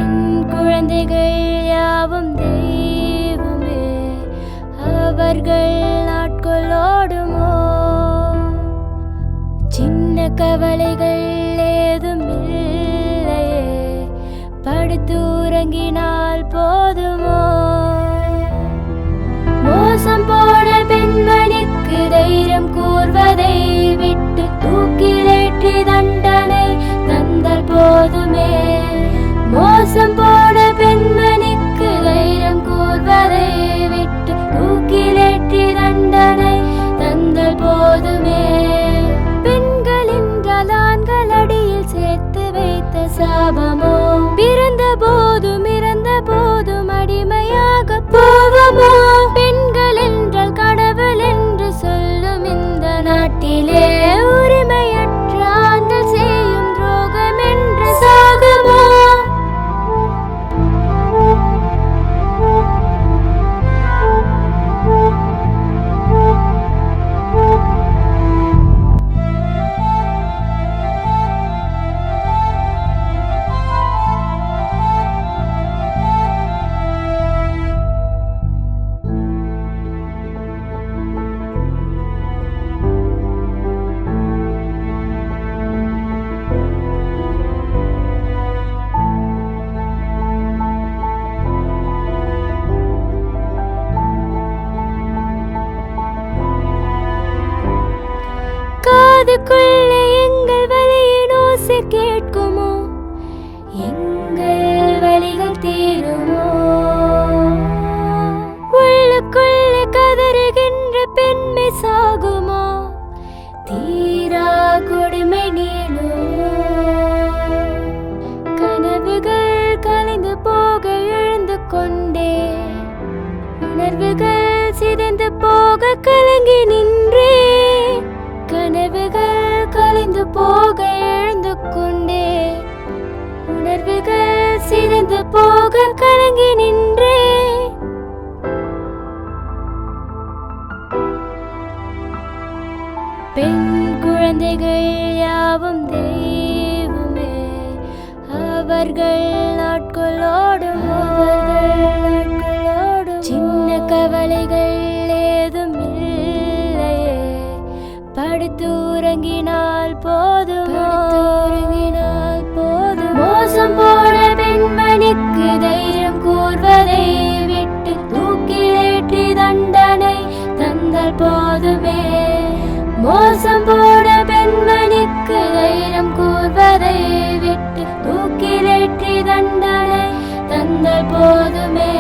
பெண் குழந்தைகள் யாவும் தெய்வமே, அவர்கள் நாட்களோடுமோ? சின்ன கவலைகள் ஏதும் இல்லையே, படுத்துறங்கினால் போதுமோ? மோசம் போன பெண்மணிக்கு தைரியம் கூறுவதை விட்டு தூக்கிலேற்றி தண்டனை தந்தால் போதுமே. மோசம் போன பெண்மணிக்கு தைரியம் கூறுவதை விட்டு தூக்கிலேற்றி தண்டனை தந்தால் போதுமே. பெண்கள் என்றால் ஆண்கள் அடியில் சேர்த்து வைத்த சாபமோ? பிறந்த போதும் இறந்த போதும் அடிமையாக போவோமோ? பெண்கள் என்றால் கடவுள் என்று சொல்லும் இந்த நாட்டிலே உரிமையற்ற ஆண்கள் செய்யும் துரோகம் என்று சாகுமோ? காதுக்குள்ளே எங்கள் வலியின் ஓசை கேட்குமோ? எங்கள் வலிகள் தீருமோ? உள்ளுக்குள்ளே கதறுகின்ற பெண்மை சாகுமோ? தீரா கொடுமை நீளுமோ? கனவுகள் கலைந்து போக எழுந்து கொண்டே, உணர்வுகள் சிதைந்து போக கலங்கி நின்றே. கனவுகள் கலைந்து போக எழுந்து கொண்டே, உணர்வுகள் சிதைந்து போக கலங்கி நின்றே. பெண் குழந்தைகள் யாவும் தெய்வமே, அவர்கள் நாட்களோடுமோ? சின்ன கவலைகள் ஏதும் இல்லையே, படுத்துறங்கினால் போதுமோ? மோசம் போன பெண்மணிக்கு தைரியம் கூறுவதை விட்டு தூக்கிலேற்றி தண்டனை தந்தால் போதுமே. மோசம் போன பெண்மணிக்கு தைரியம் கூறுவதை விட்டு தூக்கிலேற்றி தண்டனை தந்தால் போதுமே.